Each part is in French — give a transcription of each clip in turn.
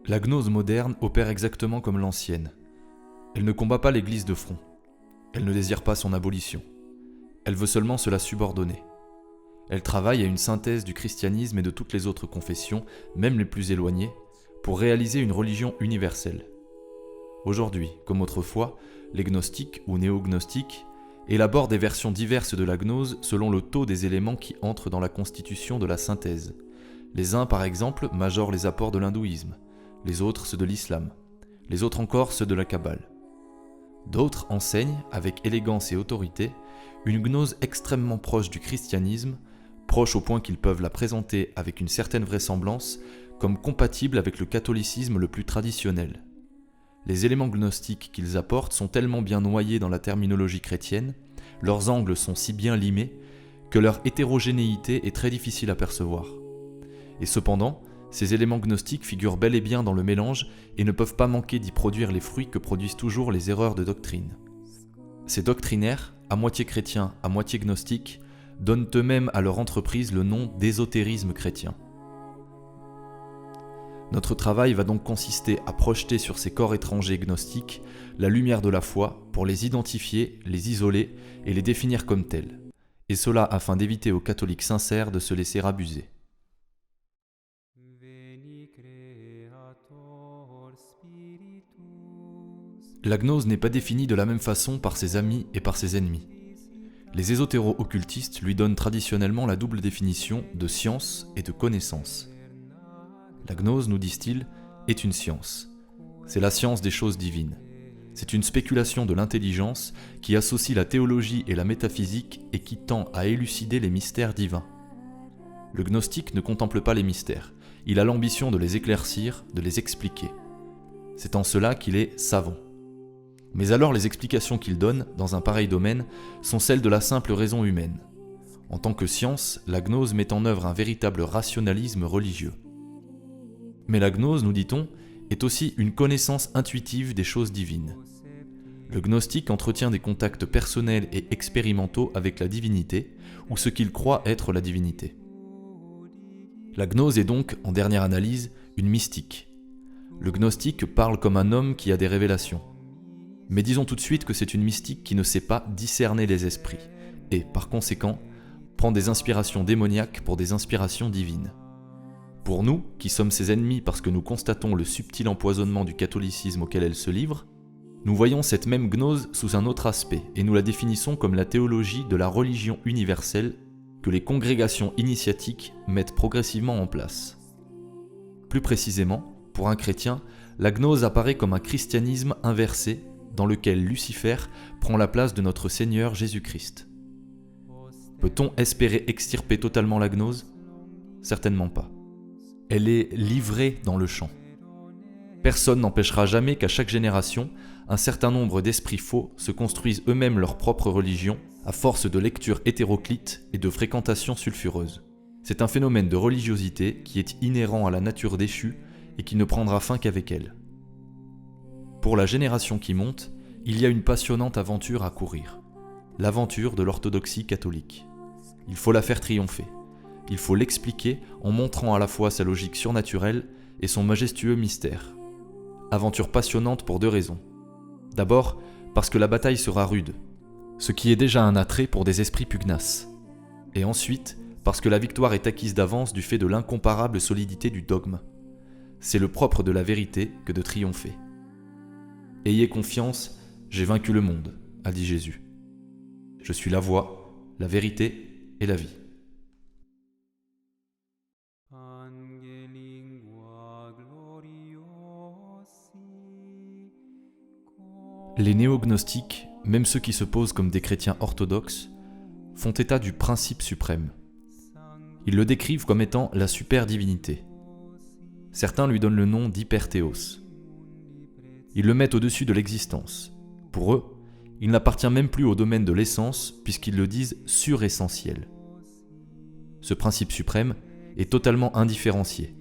La gnose moderne opère exactement comme l'ancienne. Elle ne combat pas l'Église de front. Elle ne désire pas son abolition. Elle veut seulement se la subordonner. Elle travaille à une synthèse du christianisme et de toutes les autres confessions, même les plus éloignées, pour réaliser une religion universelle. Aujourd'hui, comme autrefois, les gnostiques ou néognostiques élaborent des versions diverses de la gnose selon le taux des éléments qui entrent dans la constitution de la synthèse. Les uns, par exemple, majorent les apports de l'hindouisme, les autres ceux de l'islam, les autres encore ceux de la Kabbale. D'autres enseignent, avec élégance et autorité, une gnose extrêmement proche du christianisme, proche au point qu'ils peuvent la présenter avec une certaine vraisemblance comme compatible avec le catholicisme le plus traditionnel. Les éléments gnostiques qu'ils apportent sont tellement bien noyés dans la terminologie chrétienne, leurs angles sont si bien limés, que leur hétérogénéité est très difficile à percevoir. Et cependant, ces éléments gnostiques figurent bel et bien dans le mélange et ne peuvent pas manquer d'y produire les fruits que produisent toujours les erreurs de doctrine. Ces doctrinaires, à moitié chrétiens, à moitié gnostiques, donnent eux-mêmes à leur entreprise le nom d'ésotérisme chrétien. Notre travail va donc consister à projeter sur ces corps étrangers gnostiques la lumière de la foi pour les identifier, les isoler et les définir comme tels, et cela afin d'éviter aux catholiques sincères de se laisser abuser. La gnose n'est pas définie de la même façon par ses amis et par ses ennemis. Les ésotéro-occultistes lui donnent traditionnellement la double définition de science et de connaissance. La gnose, nous disent-ils, est une science. C'est la science des choses divines. C'est une spéculation de l'intelligence qui associe la théologie et la métaphysique et qui tend à élucider les mystères divins. Le gnostique ne contemple pas les mystères. Il a l'ambition de les éclaircir, de les expliquer. C'est en cela qu'il est savant. Mais alors les explications qu'il donne, dans un pareil domaine, sont celles de la simple raison humaine. En tant que science, la gnose met en œuvre un véritable rationalisme religieux. Mais la gnose, nous dit-on, est aussi une connaissance intuitive des choses divines. Le gnostique entretient des contacts personnels et expérimentaux avec la divinité, ou ce qu'il croit être la divinité. La gnose est donc, en dernière analyse, une mystique. Le gnostique parle comme un homme qui a des révélations. Mais disons tout de suite que c'est une mystique qui ne sait pas discerner les esprits, et, par conséquent, prend des inspirations démoniaques pour des inspirations divines. Pour nous, qui sommes ses ennemis parce que nous constatons le subtil empoisonnement du catholicisme auquel elle se livre, nous voyons cette même gnose sous un autre aspect, et nous la définissons comme la théologie de la religion universelle que les congrégations initiatiques mettent progressivement en place. Plus précisément, pour un chrétien, la gnose apparaît comme un christianisme inversé, dans lequel Lucifer prend la place de notre Seigneur Jésus-Christ. Peut-on espérer extirper totalement la gnose ? Certainement pas. Elle est livrée dans le champ. Personne n'empêchera jamais qu'à chaque génération, un certain nombre d'esprits faux se construisent eux-mêmes leur propre religion à force de lectures hétéroclites et de fréquentations sulfureuses. C'est un phénomène de religiosité qui est inhérent à la nature déchue et qui ne prendra fin qu'avec elle. Pour la génération qui monte, il y a une passionnante aventure à courir. L'aventure de l'orthodoxie catholique. Il faut la faire triompher. Il faut l'expliquer en montrant à la fois sa logique surnaturelle et son majestueux mystère. Aventure passionnante pour deux raisons. D'abord, parce que la bataille sera rude, ce qui est déjà un attrait pour des esprits pugnaces. Et ensuite, parce que la victoire est acquise d'avance du fait de l'incomparable solidité du dogme. C'est le propre de la vérité que de triompher. Ayez confiance, j'ai vaincu le monde, a dit Jésus. Je suis la voie, la vérité et la vie. Les néognostiques, même ceux qui se posent comme des chrétiens orthodoxes, font état du principe suprême. Ils le décrivent comme étant la superdivinité. Certains lui donnent le nom d'hyperthéos. Ils le mettent au-dessus de l'existence. Pour eux, il n'appartient même plus au domaine de l'essence puisqu'ils le disent suressentiel. Ce principe suprême est totalement indifférencié,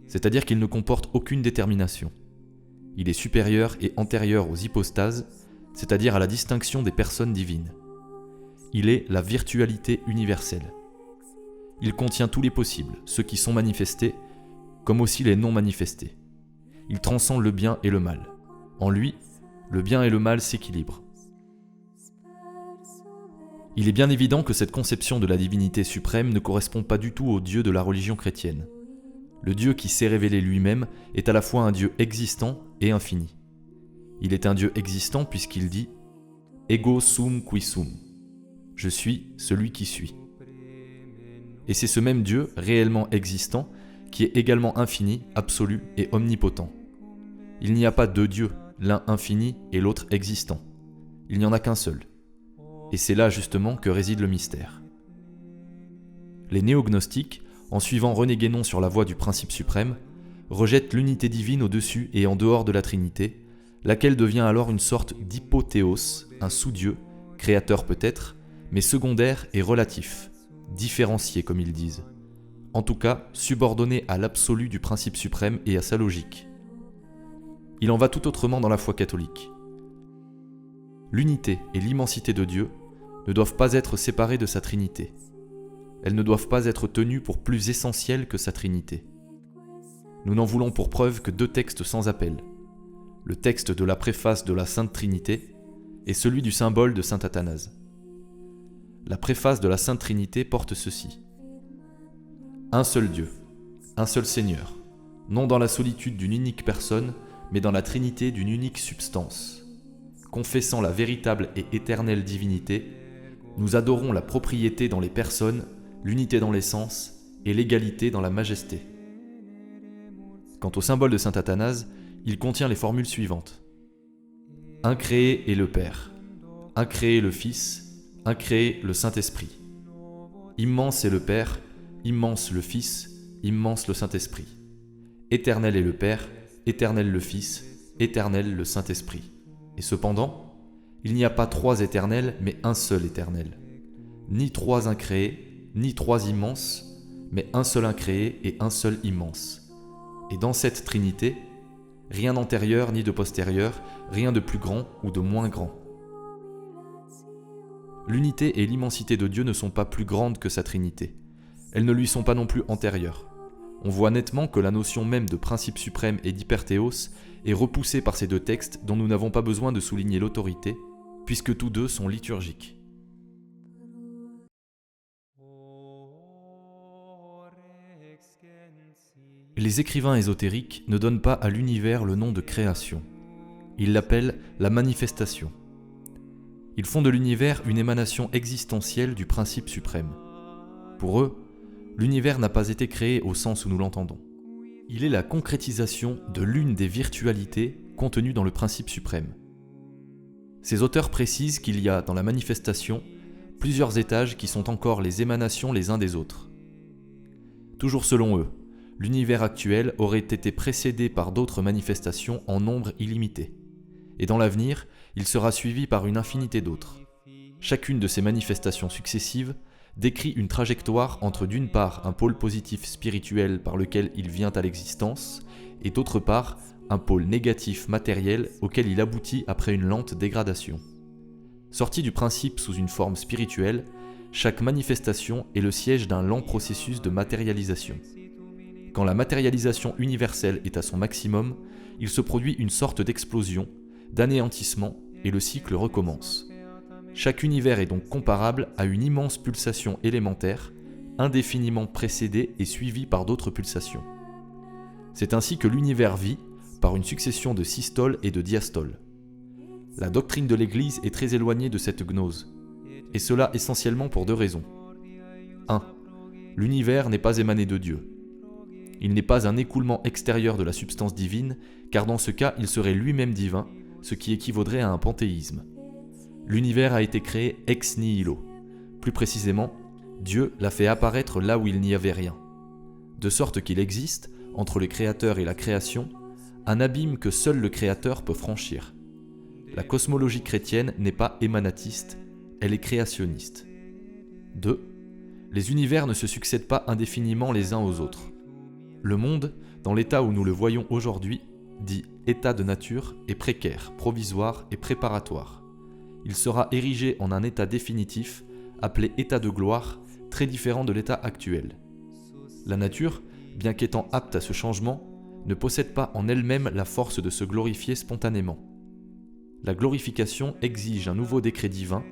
c'est-à-dire qu'il ne comporte aucune détermination. Il est supérieur et antérieur aux hypostases, c'est-à-dire à la distinction des personnes divines. Il est la virtualité universelle. Il contient tous les possibles, ceux qui sont manifestés, comme aussi les non manifestés. Il transcende le bien et le mal. En lui, le bien et le mal s'équilibrent. Il est bien évident que cette conception de la divinité suprême ne correspond pas du tout au Dieu de la religion chrétienne. Le Dieu qui s'est révélé lui-même est à la fois un Dieu existant et infini. Il est un Dieu existant puisqu'il dit « Ego sum qui sum » « Je suis celui qui suis ». Et c'est ce même Dieu, réellement existant, qui est également infini, absolu et omnipotent. Il n'y a pas deux dieux, l'un infini et l'autre existant. Il n'y en a qu'un seul. Et c'est là justement que réside le mystère. Les néognostiques, en suivant René Guénon sur la voie du principe suprême, rejettent l'unité divine au-dessus et en dehors de la Trinité, laquelle devient alors une sorte d'hypothéos, un sous-dieu, créateur peut-être, mais secondaire et relatif, différencié comme ils disent. En tout cas, subordonné à l'absolu du principe suprême et à sa logique. Il en va tout autrement dans la foi catholique. L'unité et l'immensité de Dieu ne doivent pas être séparées de sa Trinité. Elles ne doivent pas être tenues pour plus essentielles que sa Trinité. Nous n'en voulons pour preuve que deux textes sans appel. Le texte de la préface de la Sainte Trinité et celui du symbole de saint Athanase. La préface de la Sainte Trinité porte ceci. Un seul Dieu, un seul Seigneur, non dans la solitude d'une unique personne, mais dans la Trinité d'une unique substance. Confessant la véritable et éternelle divinité, nous adorons la propriété dans les personnes, l'unité dans l'essence et l'égalité dans la majesté. Quant au symbole de saint Athanase, il contient les formules suivantes. Incréé est le Père, incréé le Fils, incréé le Saint-Esprit. Immense est le Père, immense le Fils, immense le Saint-Esprit. Éternel est le Père, éternel le Fils, éternel le Saint-Esprit. Et cependant, il n'y a pas trois éternels, mais un seul éternel. Ni trois incréés, ni trois immenses, mais un seul incréé et un seul immense. Et dans cette Trinité, rien d'antérieur ni de postérieur, rien de plus grand ou de moins grand. L'unité et l'immensité de Dieu ne sont pas plus grandes que sa Trinité. Elles ne lui sont pas non plus antérieures. On voit nettement que la notion même de principe suprême et d'hyperthéos est repoussée par ces deux textes dont nous n'avons pas besoin de souligner l'autorité, puisque tous deux sont liturgiques. Les écrivains ésotériques ne donnent pas à l'univers le nom de création. Ils l'appellent la manifestation. Ils font de l'univers une émanation existentielle du principe suprême. Pour eux, l'univers n'a pas été créé au sens où nous l'entendons. Il est la concrétisation de l'une des virtualités contenues dans le principe suprême. Ces auteurs précisent qu'il y a dans la manifestation plusieurs étages qui sont encore les émanations les uns des autres. Toujours selon eux, l'univers actuel aurait été précédé par d'autres manifestations en nombre illimité. Et dans l'avenir, il sera suivi par une infinité d'autres. Chacune de ces manifestations successives décrit une trajectoire entre d'une part un pôle positif spirituel par lequel il vient à l'existence, et d'autre part un pôle négatif matériel auquel il aboutit après une lente dégradation. Sorti du principe sous une forme spirituelle, chaque manifestation est le siège d'un lent processus de matérialisation. Quand la matérialisation universelle est à son maximum, il se produit une sorte d'explosion, d'anéantissement, et le cycle recommence. Chaque univers est donc comparable à une immense pulsation élémentaire, indéfiniment précédée et suivie par d'autres pulsations. C'est ainsi que l'univers vit, par une succession de systoles et de diastoles. La doctrine de l'Église est très éloignée de cette gnose, et cela essentiellement pour deux raisons. 1. L'univers n'est pas émané de Dieu. Il n'est pas un écoulement extérieur de la substance divine, car dans ce cas, il serait lui-même divin, ce qui équivaudrait à un panthéisme. L'univers a été créé ex nihilo. Plus précisément, Dieu l'a fait apparaître là où il n'y avait rien. De sorte qu'il existe, entre le Créateur et la création, un abîme que seul le Créateur peut franchir. La cosmologie chrétienne n'est pas émanatiste, elle est créationniste. 2. Les univers ne se succèdent pas indéfiniment les uns aux autres. Le monde, dans l'état où nous le voyons aujourd'hui, dit état de nature, est précaire, provisoire et préparatoire. Il sera érigé en un état définitif, appelé état de gloire, très différent de l'état actuel. La nature, bien qu'étant apte à ce changement, ne possède pas en elle-même la force de se glorifier spontanément. La glorification exige un nouveau décret divin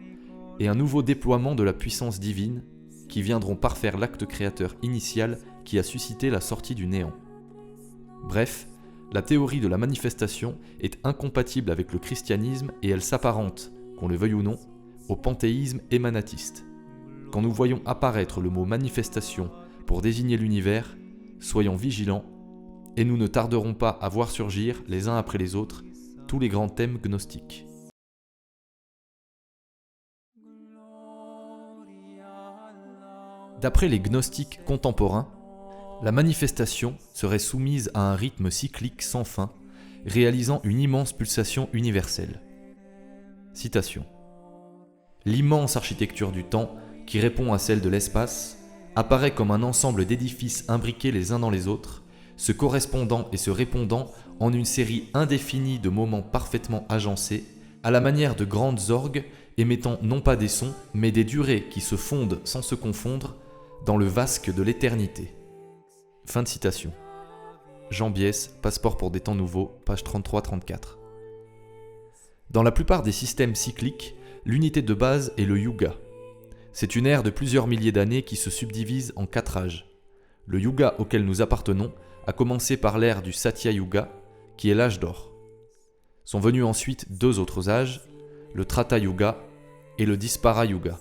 et un nouveau déploiement de la puissance divine qui viendront parfaire l'acte créateur initial qui a suscité la sortie du néant. Bref, la théorie de la manifestation est incompatible avec le christianisme et elle s'apparente, qu'on le veuille ou non, au panthéisme émanatiste. Quand nous voyons apparaître le mot manifestation pour désigner l'univers, soyons vigilants et nous ne tarderons pas à voir surgir, les uns après les autres, tous les grands thèmes gnostiques. D'après les gnostiques contemporains, la manifestation serait soumise à un rythme cyclique sans fin, réalisant une immense pulsation universelle. Citation. L'immense architecture du temps, qui répond à celle de l'espace, apparaît comme un ensemble d'édifices imbriqués les uns dans les autres, se correspondant et se répondant en une série indéfinie de moments parfaitement agencés, à la manière de grandes orgues émettant non pas des sons, mais des durées qui se fondent sans se confondre dans le vasque de l'éternité. Fin de citation. Jean Biès, Passeport pour des temps nouveaux, page 33-34. Dans la plupart des systèmes cycliques, l'unité de base est le yuga. C'est une ère de plusieurs milliers d'années qui se subdivise en 4 âges. Le yuga auquel nous appartenons a commencé par l'ère du Satya Yuga, qui est l'âge d'or. Sont venus ensuite 2 autres âges, le Treta Yuga et le Dispara Yuga.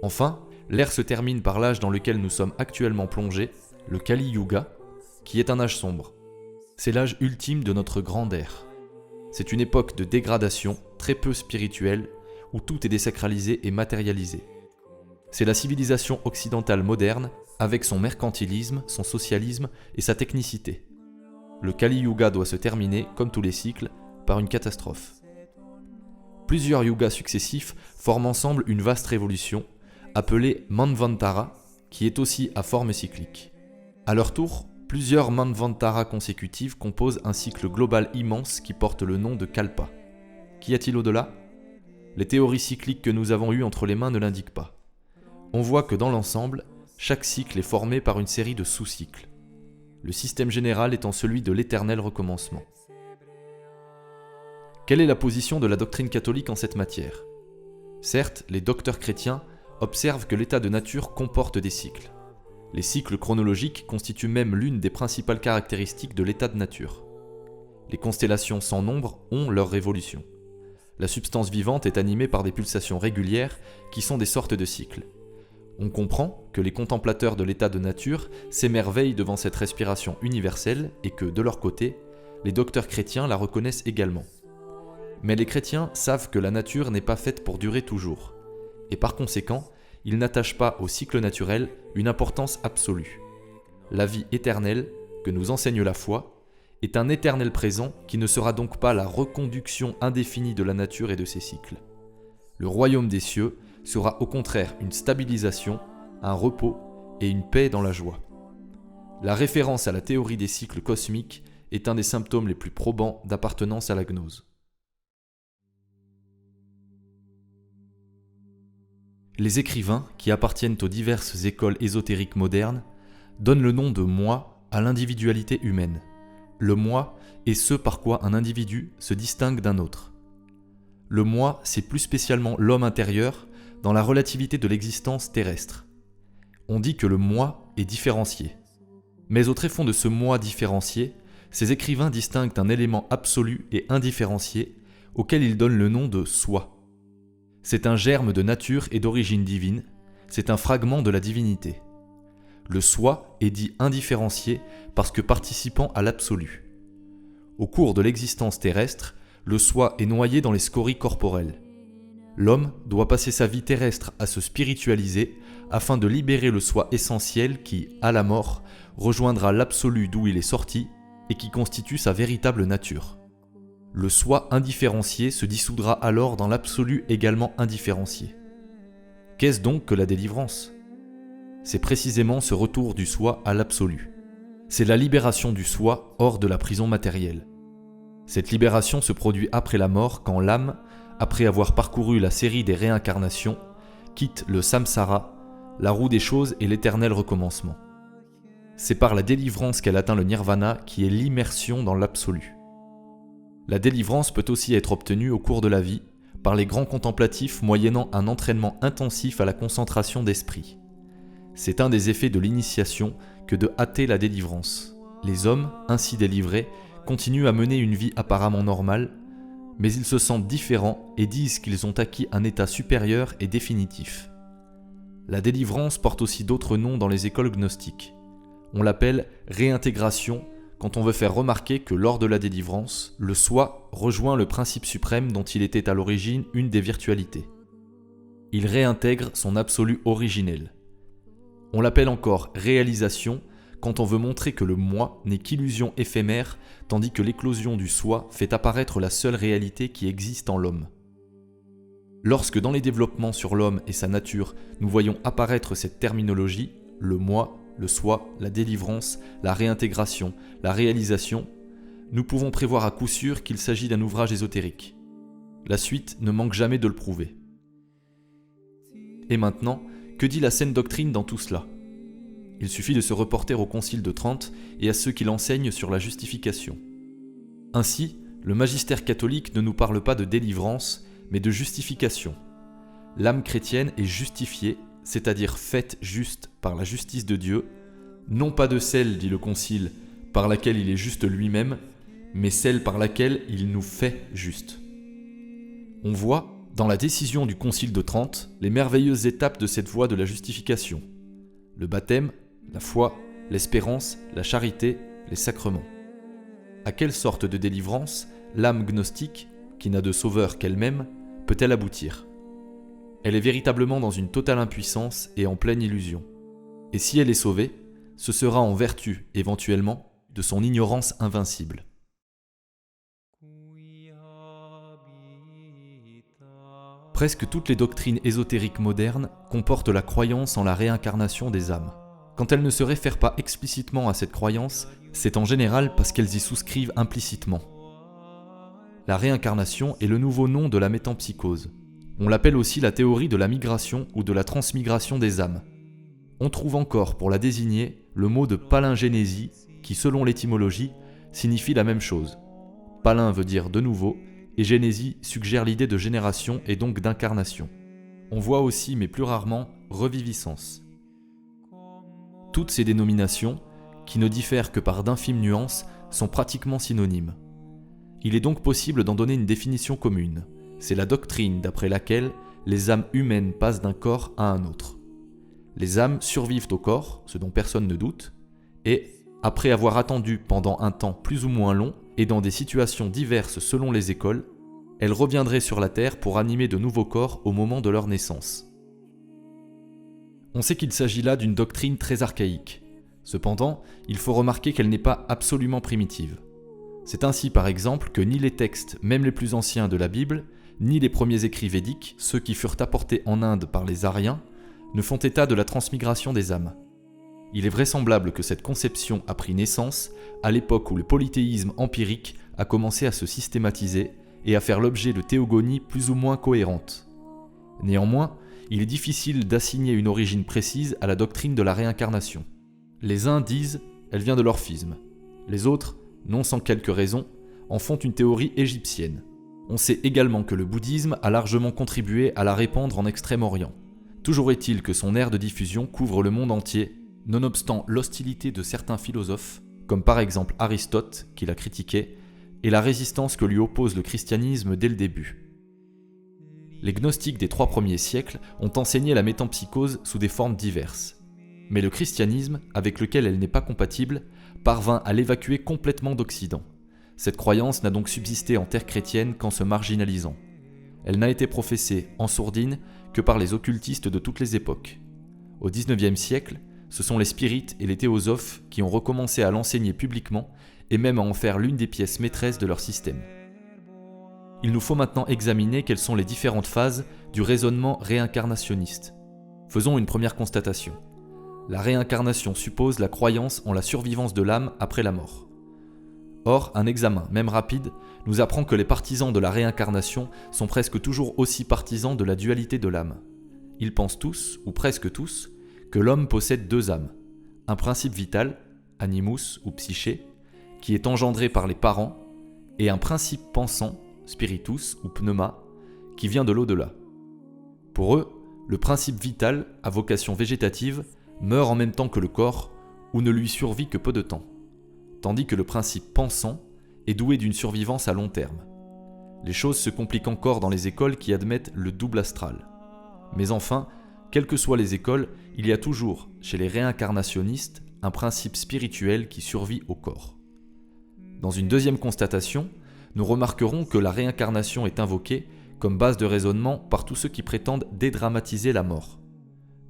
Enfin, l'ère se termine par l'âge dans lequel nous sommes actuellement plongés, le Kali Yuga, qui est un âge sombre. C'est l'âge ultime de notre grande ère. C'est une époque de dégradation très peu spirituelle, où tout est désacralisé et matérialisé. C'est la civilisation occidentale moderne, avec son mercantilisme, son socialisme et sa technicité. Le Kali Yuga doit se terminer, comme tous les cycles, par une catastrophe. Plusieurs yugas successifs forment ensemble une vaste révolution, appelée Manvantara, qui est aussi à forme cyclique. À leur tour, plusieurs Manvantara consécutives composent un cycle global immense qui porte le nom de Kalpa. Qu'y a-t-il au-delà ? Les théories cycliques que nous avons eues entre les mains ne l'indiquent pas. On voit que dans l'ensemble, chaque cycle est formé par une série de sous-cycles. Le système général étant celui de l'éternel recommencement. Quelle est la position de la doctrine catholique en cette matière ? Certes, les docteurs chrétiens observent que l'état de nature comporte des cycles. Les cycles chronologiques constituent même l'une des principales caractéristiques de l'état de nature. Les constellations sans nombre ont leur révolution. La substance vivante est animée par des pulsations régulières qui sont des sortes de cycles. On comprend que les contemplateurs de l'état de nature s'émerveillent devant cette respiration universelle et que, de leur côté, les docteurs chrétiens la reconnaissent également. Mais les chrétiens savent que la nature n'est pas faite pour durer toujours, et par conséquent, ils n'attachent pas au cycle naturel une importance absolue. La vie éternelle, que nous enseigne la foi, est un éternel présent qui ne sera donc pas la reconduction indéfinie de la nature et de ses cycles. Le royaume des cieux sera au contraire une stabilisation, un repos et une paix dans la joie. La référence à la théorie des cycles cosmiques est un des symptômes les plus probants d'appartenance à la gnose. Les écrivains, qui appartiennent aux diverses écoles ésotériques modernes, donnent le nom de moi à l'individualité humaine. Le moi est ce par quoi un individu se distingue d'un autre. Le moi, c'est plus spécialement l'homme intérieur dans la relativité de l'existence terrestre. On dit que le moi est différencié. Mais au tréfonds de ce moi différencié, ces écrivains distinguent un élément absolu et indifférencié auquel ils donnent le nom de soi. C'est un germe de nature et d'origine divine, c'est un fragment de la divinité. Le soi est dit indifférencié parce que participant à l'absolu. Au cours de l'existence terrestre, le soi est noyé dans les scories corporelles. L'homme doit passer sa vie terrestre à se spiritualiser afin de libérer le soi essentiel qui, à la mort, rejoindra l'absolu d'où il est sorti et qui constitue sa véritable nature. Le soi indifférencié se dissoudra alors dans l'absolu également indifférencié. Qu'est-ce donc que la délivrance ? C'est précisément ce retour du soi à l'absolu. C'est la libération du soi hors de la prison matérielle. Cette libération se produit après la mort quand l'âme, après avoir parcouru la série des réincarnations, quitte le samsara, la roue des choses et l'éternel recommencement. C'est par la délivrance qu'elle atteint le nirvana, qui est l'immersion dans l'absolu. La délivrance peut aussi être obtenue au cours de la vie, par les grands contemplatifs moyennant un entraînement intensif à la concentration d'esprit. C'est un des effets de l'initiation que de hâter la délivrance. Les hommes, ainsi délivrés, continuent à mener une vie apparemment normale, mais ils se sentent différents et disent qu'ils ont acquis un état supérieur et définitif. La délivrance porte aussi d'autres noms dans les écoles gnostiques. On l'appelle réintégration quand on veut faire remarquer que lors de la délivrance, le soi rejoint le principe suprême dont il était à l'origine une des virtualités. Il réintègre son absolu originel. On l'appelle encore réalisation quand on veut montrer que le moi n'est qu'illusion éphémère, tandis que l'éclosion du soi fait apparaître la seule réalité qui existe en l'homme. Lorsque dans les développements sur l'homme et sa nature, nous voyons apparaître cette terminologie, le moi, le soi, la délivrance, la réintégration, la réalisation, nous pouvons prévoir à coup sûr qu'il s'agit d'un ouvrage ésotérique. La suite ne manque jamais de le prouver. Et maintenant, que dit la saine doctrine dans tout cela ? Il suffit de se reporter au Concile de Trente et à ceux qui l'enseignent sur la justification. Ainsi, le magistère catholique ne nous parle pas de délivrance, mais de justification. L'âme chrétienne est justifiée, c'est-à-dire faite juste par la justice de Dieu, non pas de celle, dit le Concile, par laquelle il est juste lui-même, mais celle par laquelle il nous fait juste. On voit, dans la décision du Concile de Trente, les merveilleuses étapes de cette voie de la justification. Le baptême, la foi, l'espérance, la charité, les sacrements. À quelle sorte de délivrance l'âme gnostique, qui n'a de sauveur qu'elle-même, peut-elle aboutir ? Elle est véritablement dans une totale impuissance et en pleine illusion. Et si elle est sauvée, ce sera en vertu, éventuellement, de son ignorance invincible. Presque toutes les doctrines ésotériques modernes comportent la croyance en la réincarnation des âmes. Quand elles ne se réfèrent pas explicitement à cette croyance, c'est en général parce qu'elles y souscrivent implicitement. La réincarnation est le nouveau nom de la métempsychose. On l'appelle aussi la théorie de la migration ou de la transmigration des âmes. On trouve encore pour la désigner le mot de palingénésie qui, selon l'étymologie, signifie la même chose. Palin veut dire de nouveau, et génésie suggère l'idée de génération et donc d'incarnation. On voit aussi, mais plus rarement, reviviscence. Toutes ces dénominations, qui ne diffèrent que par d'infimes nuances, sont pratiquement synonymes. Il est donc possible d'en donner une définition commune. C'est la doctrine d'après laquelle les âmes humaines passent d'un corps à un autre. Les âmes survivent au corps, ce dont personne ne doute, et, après avoir attendu pendant un temps plus ou moins long et dans des situations diverses selon les écoles, elles reviendraient sur la Terre pour animer de nouveaux corps au moment de leur naissance. On sait qu'il s'agit là d'une doctrine très archaïque. Cependant, il faut remarquer qu'elle n'est pas absolument primitive. C'est ainsi par exemple que ni les textes, même les plus anciens de la Bible, ni les premiers écrits védiques, ceux qui furent apportés en Inde par les Aryens, ne font état de la transmigration des âmes. Il est vraisemblable que cette conception a pris naissance à l'époque où le polythéisme empirique a commencé à se systématiser et à faire l'objet de théogonies plus ou moins cohérentes. Néanmoins, il est difficile d'assigner une origine précise à la doctrine de la réincarnation. Les uns disent « elle vient de l'orphisme », les autres, non sans quelques raisons, en font une théorie égyptienne. On sait également que le bouddhisme a largement contribué à la répandre en Extrême-Orient. Toujours est-il que son aire de diffusion couvre le monde entier, nonobstant l'hostilité de certains philosophes, comme par exemple Aristote, qui l'a critiqué, et la résistance que lui oppose le christianisme dès le début. Les gnostiques des 3 premiers siècles ont enseigné la métempsychose sous des formes diverses. Mais le christianisme, avec lequel elle n'est pas compatible, parvint à l'évacuer complètement d'Occident. Cette croyance n'a donc subsisté en terre chrétienne qu'en se marginalisant. Elle n'a été professée, en sourdine, que par les occultistes de toutes les époques. Au XIXe siècle, ce sont les spirites et les théosophes qui ont recommencé à l'enseigner publiquement et même à en faire l'une des pièces maîtresses de leur système. Il nous faut maintenant examiner quelles sont les différentes phases du raisonnement réincarnationniste. Faisons une première constatation. La réincarnation suppose la croyance en la survivance de l'âme après la mort. Or, un examen, même rapide, nous apprend que les partisans de la réincarnation sont presque toujours aussi partisans de la dualité de l'âme. Ils pensent tous, ou presque tous, que l'homme possède 2 âmes, un principe vital, animus ou psyché, qui est engendré par les parents, et un principe pensant, spiritus ou pneuma, qui vient de l'au-delà. Pour eux, le principe vital, à vocation végétative, meurt en même temps que le corps, ou ne lui survit que peu de temps, tandis que le principe pensant est doué d'une survivance à long terme. Les choses se compliquent encore dans les écoles qui admettent le double astral. Mais enfin, quelles que soient les écoles, il y a toujours, chez les réincarnationnistes, un principe spirituel qui survit au corps. Dans une deuxième constatation, nous remarquerons que la réincarnation est invoquée comme base de raisonnement par tous ceux qui prétendent dédramatiser la mort.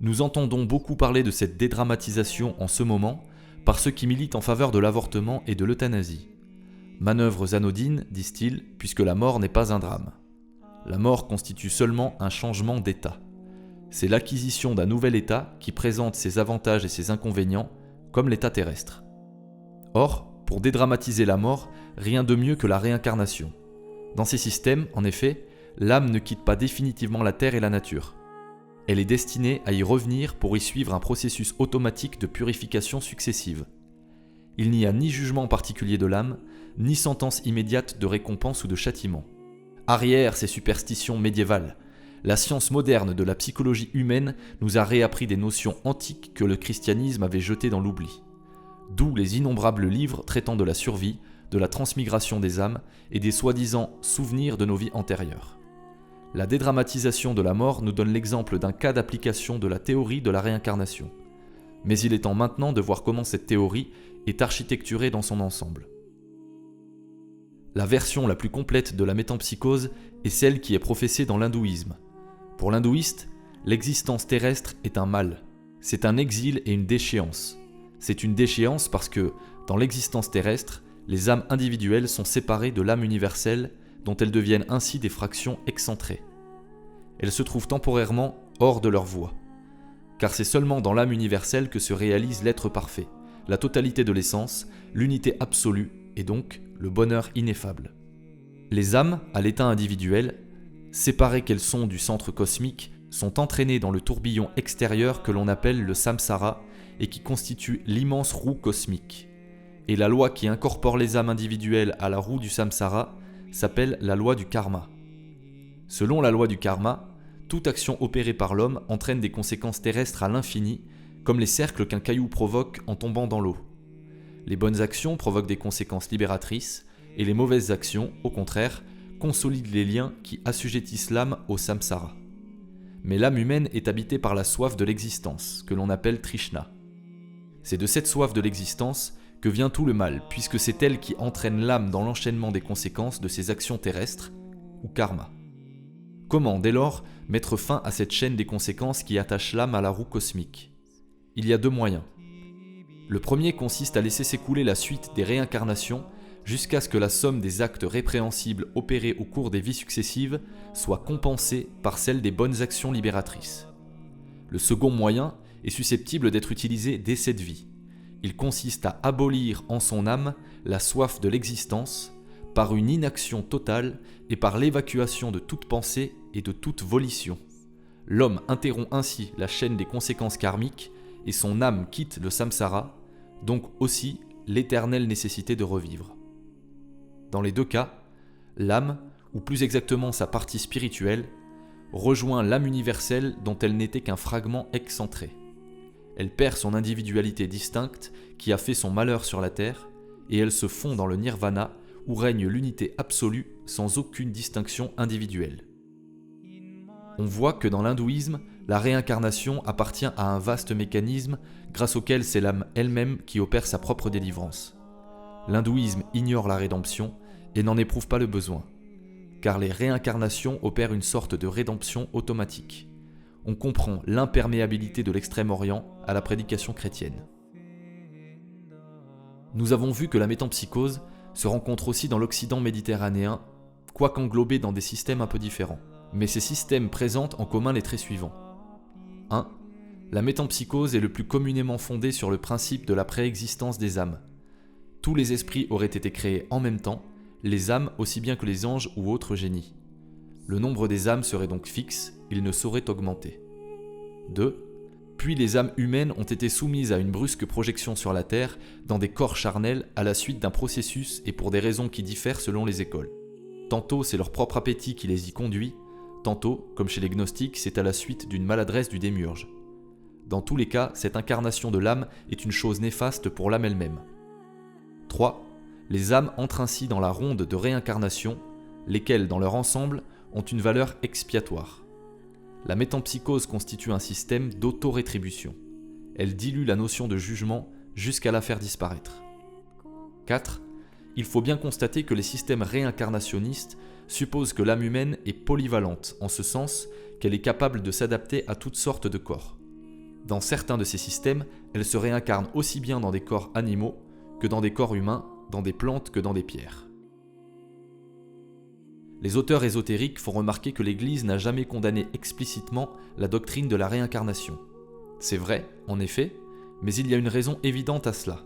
Nous entendons beaucoup parler de cette dédramatisation en ce moment par ceux qui militent en faveur de l'avortement et de l'euthanasie. Manœuvres anodines, disent-ils, puisque la mort n'est pas un drame. La mort constitue seulement un changement d'état. C'est l'acquisition d'un nouvel état qui présente ses avantages et ses inconvénients, comme l'état terrestre. Or, pour dédramatiser la mort, rien de mieux que la réincarnation. Dans ces systèmes, en effet, l'âme ne quitte pas définitivement la terre et la nature. Elle est destinée à y revenir pour y suivre un processus automatique de purification successive. Il n'y a ni jugement particulier de l'âme, ni sentence immédiate de récompense ou de châtiment. Arrière ces superstitions médiévales. La science moderne de la psychologie humaine nous a réappris des notions antiques que le christianisme avait jetées dans l'oubli. D'où les innombrables livres traitant de la survie, de la transmigration des âmes et des soi-disant souvenirs de nos vies antérieures. La dédramatisation de la mort nous donne l'exemple d'un cas d'application de la théorie de la réincarnation. Mais il est temps maintenant de voir comment cette théorie est architecturée dans son ensemble. La version la plus complète de la métempsychose est celle qui est professée dans l'hindouisme. Pour l'hindouiste, l'existence terrestre est un mal. C'est un exil et une déchéance. C'est une déchéance parce que, dans l'existence terrestre, les âmes individuelles sont séparées de l'âme universelle, dont elles deviennent ainsi des fractions excentrées. Elles se trouvent temporairement hors de leur voie. Car c'est seulement dans l'âme universelle que se réalise l'être parfait, la totalité de l'essence, l'unité absolue et donc le bonheur ineffable. Les âmes, à l'état individuel, séparées qu'elles sont du centre cosmique, sont entraînées dans le tourbillon extérieur que l'on appelle le samsara et qui constitue l'immense roue cosmique. Et la loi qui incorpore les âmes individuelles à la roue du samsara s'appelle la loi du karma. Selon la loi du karma, toute action opérée par l'homme entraîne des conséquences terrestres à l'infini, comme les cercles qu'un caillou provoque en tombant dans l'eau. Les bonnes actions provoquent des conséquences libératrices, et les mauvaises actions, au contraire, consolident les liens qui assujettissent l'âme au samsara. Mais l'âme humaine est habitée par la soif de l'existence, que l'on appelle Trishna. C'est de cette soif de l'existence que vient tout le mal, puisque c'est elle qui entraîne l'âme dans l'enchaînement des conséquences de ses actions terrestres, ou karma. Comment, dès lors, mettre fin à cette chaîne des conséquences qui attache l'âme à la roue cosmique ? Il y a deux moyens. Le premier consiste à laisser s'écouler la suite des réincarnations jusqu'à ce que la somme des actes répréhensibles opérés au cours des vies successives soit compensée par celle des bonnes actions libératrices. Le second moyen est susceptible d'être utilisé dès cette vie. Il consiste à abolir en son âme la soif de l'existence par une inaction totale et par l'évacuation de toute pensée et de toute volition. L'homme interrompt ainsi la chaîne des conséquences karmiques et son âme quitte le samsara, donc aussi l'éternelle nécessité de revivre. Dans les deux cas, l'âme, ou plus exactement sa partie spirituelle, rejoint l'âme universelle dont elle n'était qu'un fragment excentré. Elle perd son individualité distincte qui a fait son malheur sur la terre, et elle se fond dans le nirvana où règne l'unité absolue sans aucune distinction individuelle. On voit que dans l'hindouisme, la réincarnation appartient à un vaste mécanisme grâce auquel c'est l'âme elle-même qui opère sa propre délivrance. L'hindouisme ignore la rédemption et n'en éprouve pas le besoin, car les réincarnations opèrent une sorte de rédemption automatique. On comprend l'imperméabilité de l'Extrême-Orient à la prédication chrétienne. Nous avons vu que la métempsychose se rencontre aussi dans l'Occident méditerranéen, quoique englobée dans des systèmes un peu différents. Mais ces systèmes présentent en commun les traits suivants. 1. La métempsychose est le plus communément fondée sur le principe de la préexistence des âmes. Tous les esprits auraient été créés en même temps, les âmes aussi bien que les anges ou autres génies. Le nombre des âmes serait donc fixe, il ne saurait augmenter. 2. Puis les âmes humaines ont été soumises à une brusque projection sur la Terre dans des corps charnels à la suite d'un processus et pour des raisons qui diffèrent selon les écoles. Tantôt c'est leur propre appétit qui les y conduit, tantôt, comme chez les gnostiques, c'est à la suite d'une maladresse du démiurge. Dans tous les cas, cette incarnation de l'âme est une chose néfaste pour l'âme elle-même. 3. Les âmes entrent ainsi dans la ronde de réincarnation, lesquelles, dans leur ensemble, ont une valeur expiatoire. La métempsychose constitue un système d'auto-rétribution. Elle dilue la notion de jugement jusqu'à la faire disparaître. 4. Il faut bien constater que les systèmes réincarnationnistes supposent que l'âme humaine est polyvalente, en ce sens qu'elle est capable de s'adapter à toutes sortes de corps. Dans certains de ces systèmes, elle se réincarne aussi bien dans des corps animaux que dans des corps humains, dans des plantes que dans des pierres. Les auteurs ésotériques font remarquer que l'Église n'a jamais condamné explicitement la doctrine de la réincarnation. C'est vrai, en effet, mais il y a une raison évidente à cela.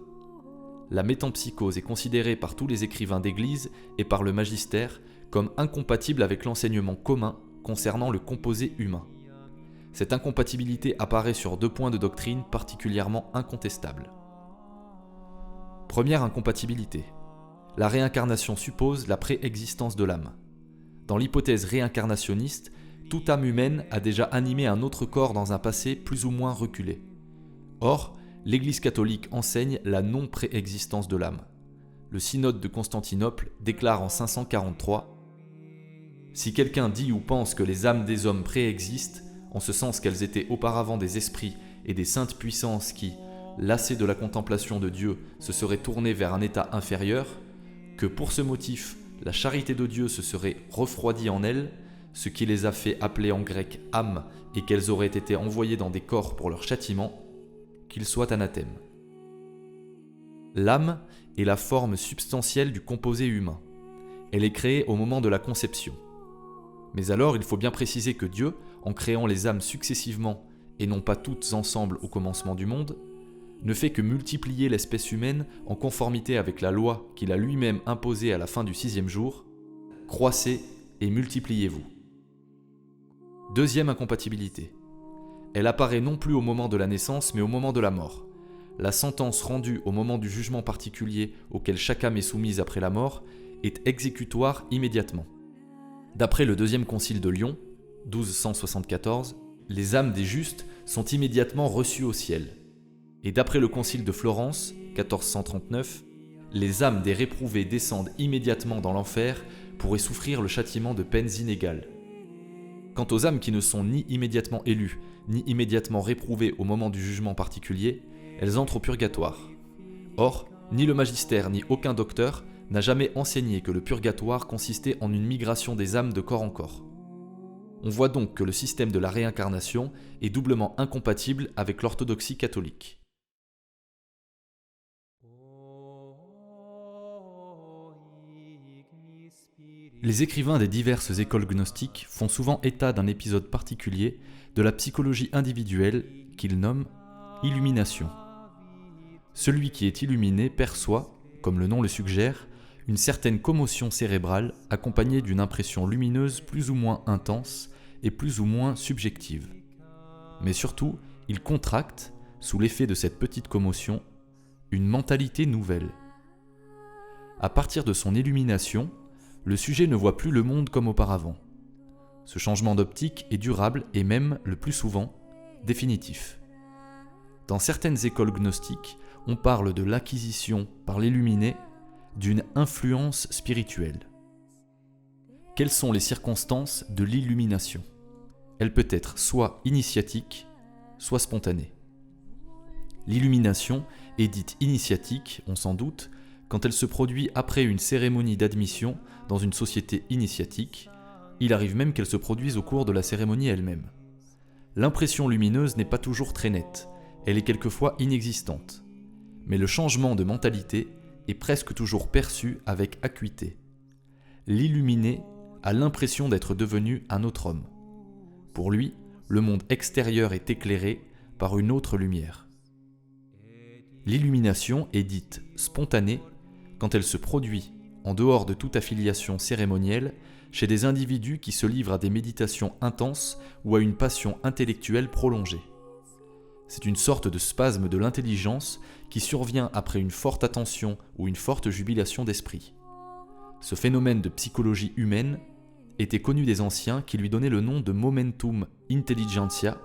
La métempsychose est considérée par tous les écrivains d'Église et par le magistère comme incompatible avec l'enseignement commun concernant le composé humain. Cette incompatibilité apparaît sur 2 points de doctrine particulièrement incontestables. Première incompatibilité. La réincarnation suppose la préexistence de l'âme. Dans l'hypothèse réincarnationniste, toute âme humaine a déjà animé un autre corps dans un passé plus ou moins reculé. Or, l'Église catholique enseigne la non-préexistence de l'âme. Le synode de Constantinople déclare en 543 « Si quelqu'un dit ou pense que les âmes des hommes préexistent, en ce sens qu'elles étaient auparavant des esprits et des saintes puissances qui, lassées de la contemplation de Dieu, se seraient tournées vers un état inférieur, que pour ce motif, la charité de Dieu se serait refroidie en elles, ce qui les a fait appeler en grec âmes et qu'elles auraient été envoyées dans des corps pour leur châtiment, qu'ils soient anathèmes. » L'âme est la forme substantielle du composé humain. Elle est créée au moment de la conception. Mais alors, il faut bien préciser que Dieu, en créant les âmes successivement, et non pas toutes ensemble au commencement du monde, ne fait que multiplier l'espèce humaine en conformité avec la loi qu'il a lui-même imposée à la fin du 6e jour, « Croissez et multipliez-vous ». Deuxième incompatibilité. Elle apparaît non plus au moment de la naissance, mais au moment de la mort. La sentence rendue au moment du jugement particulier auquel chaque âme est soumise après la mort est exécutoire immédiatement. D'après le deuxième concile de Lyon, 1274, les âmes des justes sont immédiatement reçues au ciel. Et d'après le concile de Florence, 1439, les âmes des réprouvés descendent immédiatement dans l'enfer pour y souffrir le châtiment de peines inégales. Quant aux âmes qui ne sont ni immédiatement élues, ni immédiatement réprouvées au moment du jugement particulier, elles entrent au purgatoire. Or, ni le magistère ni aucun docteur n'a jamais enseigné que le purgatoire consistait en une migration des âmes de corps en corps. On voit donc que le système de la réincarnation est doublement incompatible avec l'orthodoxie catholique. Les écrivains des diverses écoles gnostiques font souvent état d'un épisode particulier de la psychologie individuelle qu'ils nomment « illumination ». Celui qui est illuminé perçoit, comme le nom le suggère, une certaine commotion cérébrale accompagnée d'une impression lumineuse plus ou moins intense et plus ou moins subjective. Mais surtout, il contracte, sous l'effet de cette petite commotion, une mentalité nouvelle. À partir de son illumination, le sujet ne voit plus le monde comme auparavant. Ce changement d'optique est durable et même, le plus souvent, définitif. Dans certaines écoles gnostiques, on parle de l'acquisition par l'illuminé d'une influence spirituelle. Quelles sont les circonstances de l'illumination ? Elle peut être soit initiatique, soit spontanée. L'illumination est dite initiatique, on s'en doute, quand elle se produit après une cérémonie d'admission dans une société initiatique. Il arrive même qu'elle se produise au cours de la cérémonie elle-même. L'impression lumineuse n'est pas toujours très nette, elle est quelquefois inexistante. Mais le changement de mentalité est presque toujours perçu avec acuité. L'illuminé a l'impression d'être devenu un autre homme. Pour lui, le monde extérieur est éclairé par une autre lumière. L'illumination est dite spontanée quand elle se produit, en dehors de toute affiliation cérémonielle, chez des individus qui se livrent à des méditations intenses ou à une passion intellectuelle prolongée. C'est une sorte de spasme de l'intelligence qui survient après une forte attention ou une forte jubilation d'esprit. Ce phénomène de psychologie humaine était connu des anciens qui lui donnaient le nom de momentum intelligentiae,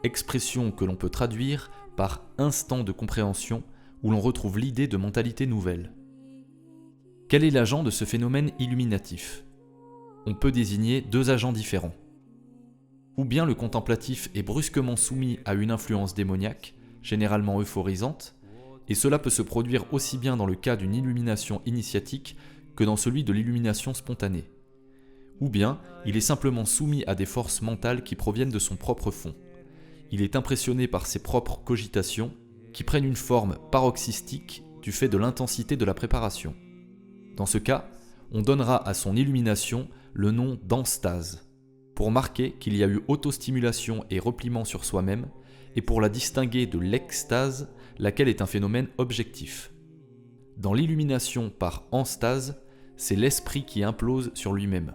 expression que l'on peut traduire par instant de compréhension où l'on retrouve l'idée de mentalité nouvelle. Quel est l'agent de ce phénomène illuminatif ? On peut désigner deux agents différents. Ou bien le contemplatif est brusquement soumis à une influence démoniaque, généralement euphorisante, et cela peut se produire aussi bien dans le cas d'une illumination initiatique que dans celui de l'illumination spontanée. Ou bien il est simplement soumis à des forces mentales qui proviennent de son propre fond. Il est impressionné par ses propres cogitations, qui prennent une forme paroxystique du fait de l'intensité de la préparation. Dans ce cas, on donnera à son illumination le nom d'enstase, pour marquer qu'il y a eu autostimulation et repliement sur soi-même, et pour la distinguer de l'extase, laquelle est un phénomène objectif. Dans l'illumination par enstase, c'est l'esprit qui implose sur lui-même.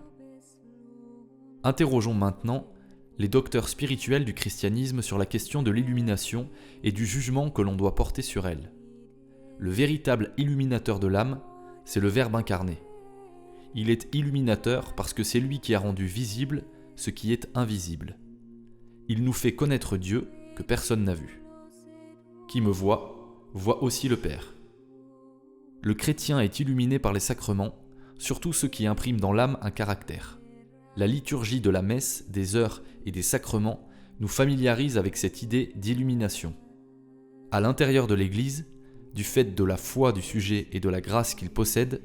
Interrogeons maintenant les docteurs spirituels du christianisme sur la question de l'illumination et du jugement que l'on doit porter sur elle. Le véritable illuminateur de l'âme, c'est le Verbe incarné. Il est illuminateur parce que c'est lui qui a rendu visible ce qui est invisible. Il nous fait connaître Dieu que personne n'a vu. Qui me voit, voit aussi le Père. Le chrétien est illuminé par les sacrements, surtout ceux qui impriment dans l'âme un caractère. La liturgie de la messe, des heures et des sacrements nous familiarise avec cette idée d'illumination. À l'intérieur de l'Église, du fait de la foi du sujet et de la grâce qu'il possède,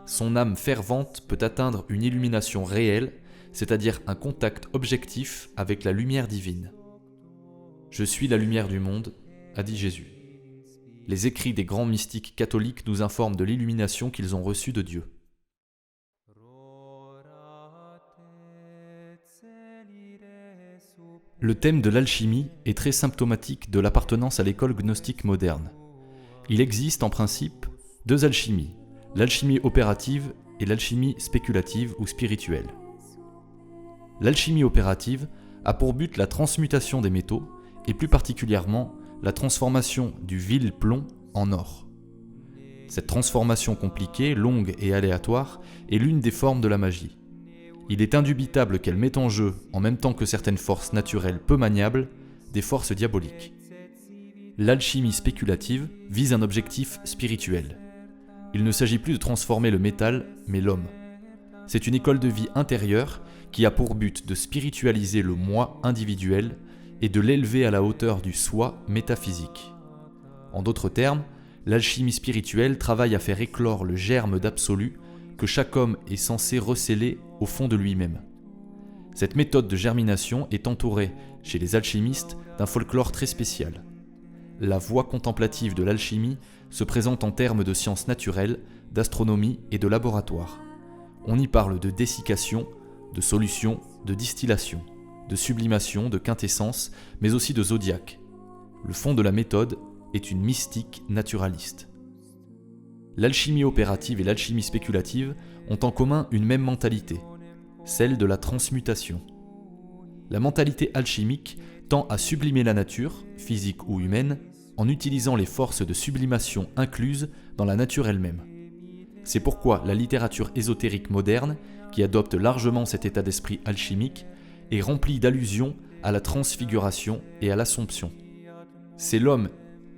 son âme fervente peut atteindre une illumination réelle, c'est-à-dire un contact objectif avec la lumière divine. « Je suis la lumière du monde », a dit Jésus. Les écrits des grands mystiques catholiques nous informent de l'illumination qu'ils ont reçue de Dieu. Le thème de l'alchimie est très symptomatique de l'appartenance à l'école gnostique moderne. Il existe en principe deux alchimies, l'alchimie opérative et l'alchimie spéculative ou spirituelle. L'alchimie opérative a pour but la transmutation des métaux et plus particulièrement la transformation du vil plomb en or. Cette transformation compliquée, longue et aléatoire est l'une des formes de la magie. Il est indubitable qu'elle met en jeu, en même temps que certaines forces naturelles peu maniables, des forces diaboliques. L'alchimie spéculative vise un objectif spirituel. Il ne s'agit plus de transformer le métal, mais l'homme. C'est une école de vie intérieure qui a pour but de spiritualiser le moi individuel et de l'élever à la hauteur du soi métaphysique. En d'autres termes, l'alchimie spirituelle travaille à faire éclore le germe d'absolu que chaque homme est censé recéler au fond de lui-même. Cette méthode de germination est entourée, chez les alchimistes, d'un folklore très spécial. La voie contemplative de l'alchimie se présente en termes de sciences naturelles, d'astronomie et de laboratoire. On y parle de dessiccation, de solution, de distillation, de sublimation, de quintessence, mais aussi de zodiaque. Le fond de la méthode est une mystique naturaliste. L'alchimie opérative et l'alchimie spéculative ont en commun une même mentalité, celle de la transmutation. La mentalité alchimique tend à sublimer la nature, physique ou humaine, en utilisant les forces de sublimation incluses dans la nature elle-même. C'est pourquoi la littérature ésotérique moderne, qui adopte largement cet état d'esprit alchimique, est remplie d'allusions à la transfiguration et à l'assomption. C'est l'homme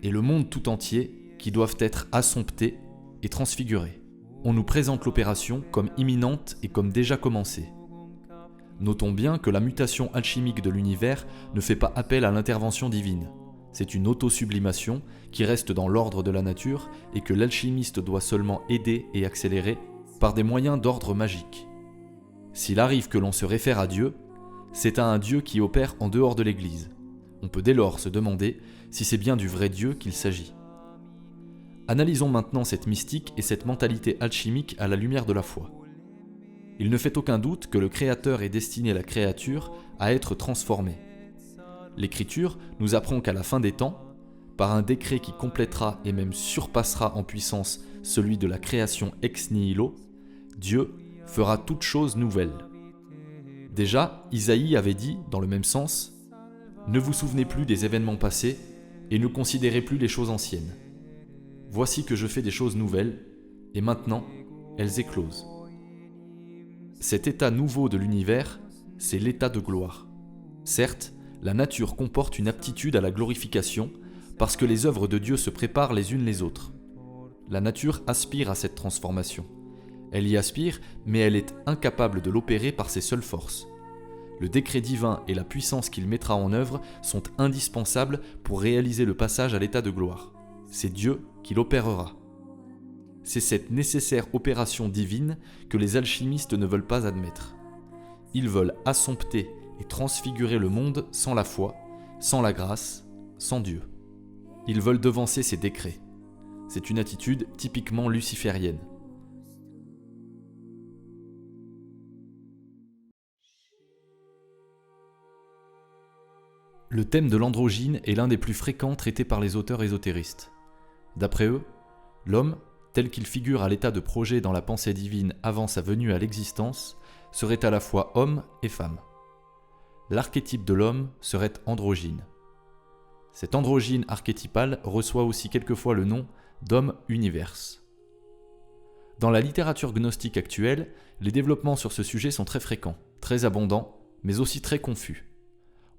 et le monde tout entier qui doivent être assomptés et transfigurés. On nous présente l'opération comme imminente et comme déjà commencée. Notons bien que la mutation alchimique de l'univers ne fait pas appel à l'intervention divine. C'est une autosublimation qui reste dans l'ordre de la nature et que l'alchimiste doit seulement aider et accélérer par des moyens d'ordre magique. S'il arrive que l'on se réfère à Dieu, c'est à un Dieu qui opère en dehors de l'Église. On peut dès lors se demander si c'est bien du vrai Dieu qu'il s'agit. Analysons maintenant cette mystique et cette mentalité alchimique à la lumière de la foi. Il ne fait aucun doute que le Créateur ait destiné la créature à être transformée. L'Écriture nous apprend qu'à la fin des temps, par un décret qui complétera et même surpassera en puissance celui de la création ex nihilo, Dieu fera toutes choses nouvelles. Déjà, Isaïe avait dit, dans le même sens, « Ne vous souvenez plus des événements passés et ne considérez plus les choses anciennes. Voici que je fais des choses nouvelles, et maintenant, elles éclosent. Cet état nouveau de l'univers, c'est l'état de gloire. Certes, la nature comporte une aptitude à la glorification parce que les œuvres de Dieu se préparent les unes les autres. La nature aspire à cette transformation. Elle y aspire, mais elle est incapable de l'opérer par ses seules forces. Le décret divin et la puissance qu'il mettra en œuvre sont indispensables pour réaliser le passage à l'état de gloire. C'est Dieu qui l'opérera. C'est cette nécessaire opération divine que les alchimistes ne veulent pas admettre. Ils veulent assompter et transfigurer le monde sans la foi, sans la grâce, sans Dieu. Ils veulent devancer ces décrets. C'est une attitude typiquement luciférienne. Le thème de l'androgyne est l'un des plus fréquents traités par les auteurs ésotéristes. D'après eux, l'homme, tel qu'il figure à l'état de projet dans la pensée divine avant sa venue à l'existence, serait à la fois homme et femme. L'archétype de l'homme serait androgyne. Cet androgyne archétypal reçoit aussi quelquefois le nom d'homme universe. Dans la littérature gnostique actuelle, les développements sur ce sujet sont très fréquents, très abondants, mais aussi très confus.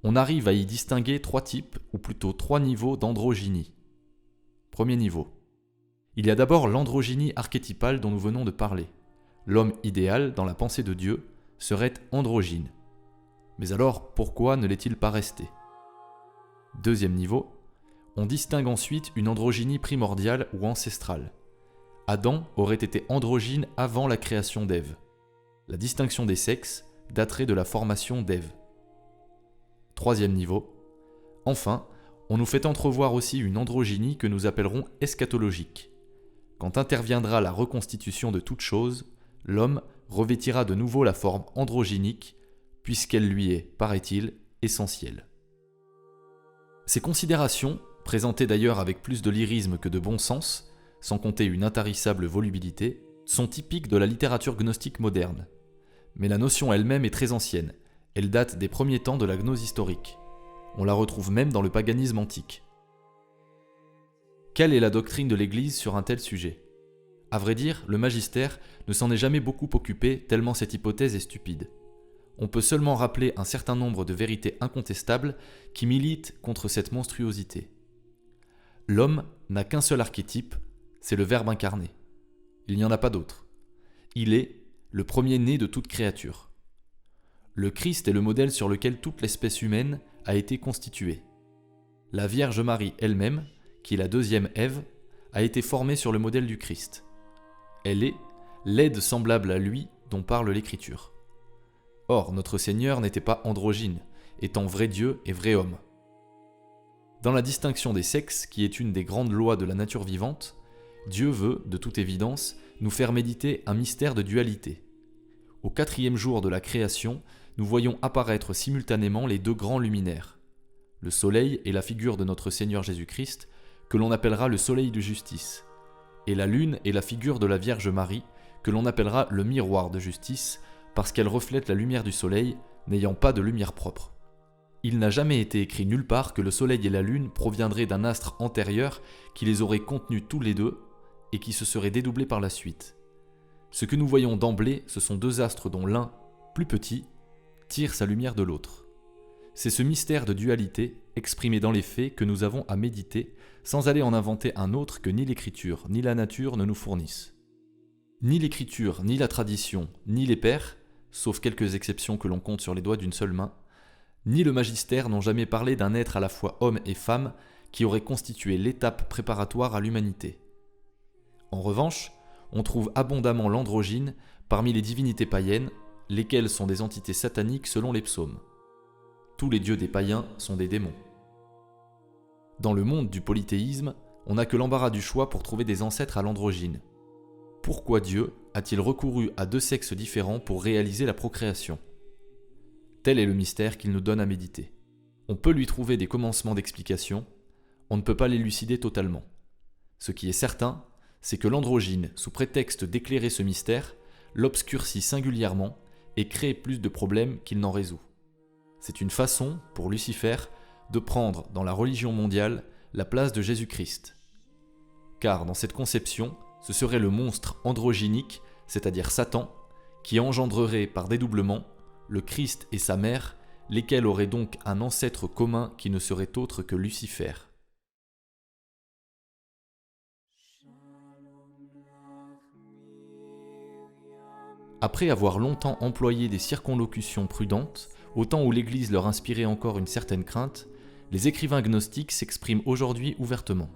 On arrive à y distinguer 3 types, ou plutôt 3 niveaux d'androgynie. Premier niveau. Il y a d'abord l'androgynie archétypale dont nous venons de parler. L'homme idéal, dans la pensée de Dieu, serait androgyne. Mais alors, pourquoi ne l'est-il pas resté ? Deuxième niveau. On distingue ensuite une androgynie primordiale ou ancestrale. Adam aurait été androgyne avant la création d'Ève. La distinction des sexes daterait de la formation d'Ève. Troisième niveau. Enfin, on nous fait entrevoir aussi une androgynie que nous appellerons eschatologique. Quand interviendra la reconstitution de toute chose, l'homme revêtira de nouveau la forme androgynique, puisqu'elle lui est, paraît-il, essentielle. Ces considérations, présentées d'ailleurs avec plus de lyrisme que de bon sens, sans compter une intarissable volubilité, sont typiques de la littérature gnostique moderne. Mais la notion elle-même est très ancienne. Elle date des premiers temps de la gnose historique. On la retrouve même dans le paganisme antique. Quelle est la doctrine de l'Église sur un tel sujet ? À vrai dire, le magistère ne s'en est jamais beaucoup occupé tellement cette hypothèse est stupide. On peut seulement rappeler un certain nombre de vérités incontestables qui militent contre cette monstruosité. L'homme n'a qu'un seul archétype, c'est le Verbe incarné. Il n'y en a pas d'autre. Il est le premier-né de toute créature. Le Christ est le modèle sur lequel toute l'espèce humaine a été constituée. La Vierge Marie elle-même, qui est la deuxième Ève, a été formée sur le modèle du Christ. Elle est l'aide semblable à lui dont parle l'Écriture. Or, notre Seigneur n'était pas androgyne, étant vrai Dieu et vrai homme. Dans la distinction des sexes, qui est une des grandes lois de la nature vivante, Dieu veut, de toute évidence, nous faire méditer un mystère de dualité. Au 4e jour de la création, nous voyons apparaître simultanément les 2 grands luminaires. Le soleil est la figure de notre Seigneur Jésus-Christ, que l'on appellera le soleil de justice, et la lune est la figure de la Vierge Marie, que l'on appellera le miroir de justice, parce qu'elle reflète la lumière du soleil, n'ayant pas de lumière propre. Il n'a jamais été écrit nulle part que le soleil et la lune proviendraient d'un astre antérieur qui les aurait contenus tous les 2 et qui se serait dédoublé par la suite. Ce que nous voyons d'emblée, ce sont 2 astres dont l'un, plus petit, tire sa lumière de l'autre. C'est ce mystère de dualité, exprimé dans les faits, que nous avons à méditer, sans aller en inventer un autre que ni l'Écriture ni la nature ne nous fournissent. Ni l'Écriture, ni la tradition, ni les pères, sauf quelques exceptions que l'on compte sur les doigts d'une seule main, ni le magistère n'ont jamais parlé d'un être à la fois homme et femme qui aurait constitué l'étape préparatoire à l'humanité. En revanche, on trouve abondamment l'androgyne parmi les divinités païennes, lesquelles sont des entités sataniques selon les psaumes. Tous les dieux des païens sont des démons. Dans le monde du polythéisme, on n'a que l'embarras du choix pour trouver des ancêtres à l'androgyne. Pourquoi Dieu a-t-il recouru à 2 sexes différents pour réaliser la procréation ? Tel est le mystère qu'il nous donne à méditer. On peut lui trouver des commencements d'explication, on ne peut pas l'élucider totalement. Ce qui est certain, c'est que l'androgyne, sous prétexte d'éclairer ce mystère, l'obscurcit singulièrement et crée plus de problèmes qu'il n'en résout. C'est une façon, pour Lucifer, de prendre dans la religion mondiale la place de Jésus-Christ. Car dans cette conception, ce serait le monstre androgynique, c'est-à-dire Satan, qui engendrerait par dédoublement le Christ et sa mère, lesquels auraient donc un ancêtre commun qui ne serait autre que Lucifer. Après avoir longtemps employé des circonlocutions prudentes, au temps où l'Église leur inspirait encore une certaine crainte, les écrivains gnostiques s'expriment aujourd'hui ouvertement.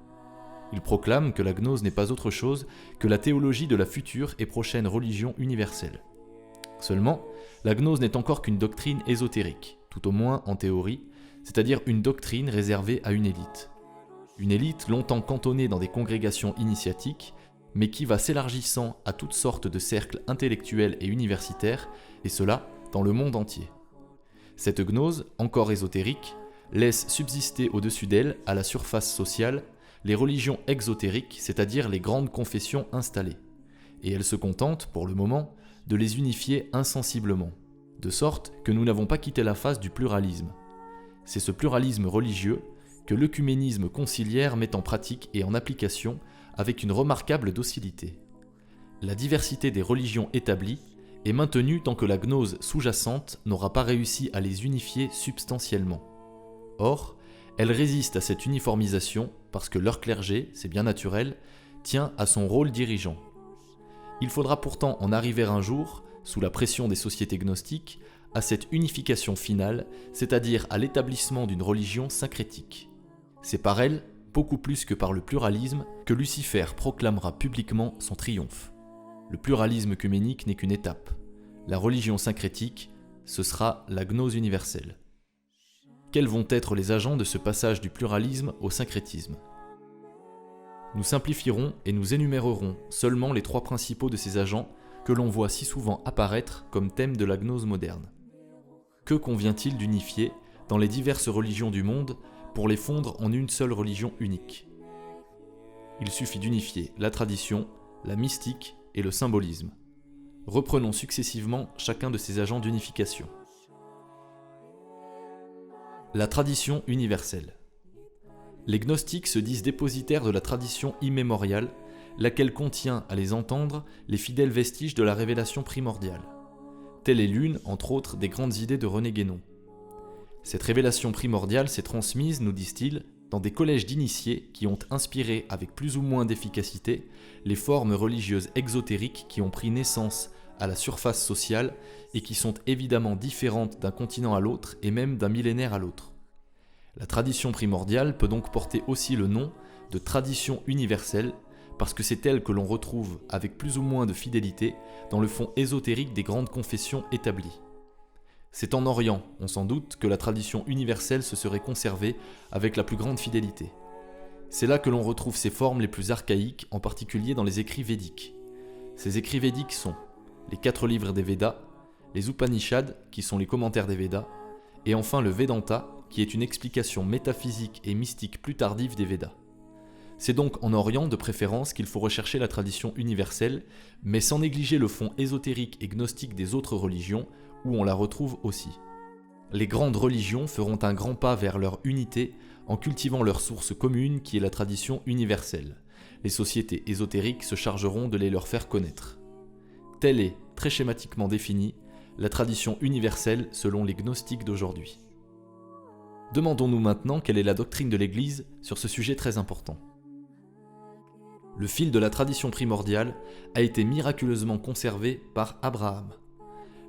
Ils proclament que la gnose n'est pas autre chose que la théologie de la future et prochaine religion universelle. Seulement, la gnose n'est encore qu'une doctrine ésotérique, tout au moins en théorie, c'est-à-dire une doctrine réservée à une élite. Une élite longtemps cantonnée dans des congrégations initiatiques, mais qui va s'élargissant à toutes sortes de cercles intellectuels et universitaires, et cela dans le monde entier. Cette gnose, encore ésotérique, laisse subsister au-dessus d'elle, à la surface sociale, les religions exotériques, c'est-à-dire les grandes confessions installées. Et elle se contente, pour le moment, de les unifier insensiblement, de sorte que nous n'avons pas quitté la phase du pluralisme. C'est ce pluralisme religieux que l'œcuménisme conciliaire met en pratique et en application avec une remarquable docilité. La diversité des religions établies est maintenue tant que la gnose sous-jacente n'aura pas réussi à les unifier substantiellement. Or, elle résiste à cette uniformisation parce que leur clergé, c'est bien naturel, tient à son rôle dirigeant. Il faudra pourtant en arriver un jour, sous la pression des sociétés gnostiques, à cette unification finale, c'est-à-dire à l'établissement d'une religion syncrétique. C'est par elle, beaucoup plus que par le pluralisme, que Lucifer proclamera publiquement son triomphe. Le pluralisme œcuménique n'est qu'une étape. La religion syncrétique, ce sera la gnose universelle. Quels vont être les agents de ce passage du pluralisme au syncrétisme ? Nous simplifierons et nous énumérerons seulement les trois principaux de ces agents que l'on voit si souvent apparaître comme thème de la gnose moderne. Que convient-il d'unifier dans les diverses religions du monde pour les fondre en une seule religion unique ? Il suffit d'unifier la tradition, la mystique et le symbolisme. Reprenons successivement chacun de ces agents d'unification. La tradition universelle. Les gnostiques se disent dépositaires de la tradition immémoriale, laquelle contient, à les entendre, les fidèles vestiges de la révélation primordiale. Telle est l'une, entre autres, des grandes idées de René Guénon. Cette révélation primordiale s'est transmise, nous disent-ils, dans des collèges d'initiés qui ont inspiré avec plus ou moins d'efficacité les formes religieuses exotériques qui ont pris naissance à la surface sociale et qui sont évidemment différentes d'un continent à l'autre et même d'un millénaire à l'autre. La tradition primordiale peut donc porter aussi le nom de tradition universelle parce que c'est elle que l'on retrouve avec plus ou moins de fidélité dans le fond ésotérique des grandes confessions établies. C'est en Orient, on s'en doute, que la tradition universelle se serait conservée avec la plus grande fidélité. C'est là que l'on retrouve ses formes les plus archaïques, en particulier dans les écrits védiques. Ces écrits védiques sont les 4 livres des Védas, les Upanishads, qui sont les commentaires des Védas, et enfin le Vedanta, qui est une explication métaphysique et mystique plus tardive des Védas. C'est donc en Orient de préférence qu'il faut rechercher la tradition universelle, mais sans négliger le fond ésotérique et gnostique des autres religions, où on la retrouve aussi. Les grandes religions feront un grand pas vers leur unité en cultivant leur source commune qui est la tradition universelle. Les sociétés ésotériques se chargeront de les leur faire connaître. Telle est, très schématiquement définie, la tradition universelle selon les gnostiques d'aujourd'hui. Demandons-nous maintenant quelle est la doctrine de l'Église sur ce sujet très important. Le fil de la tradition primordiale a été miraculeusement conservé par Abraham.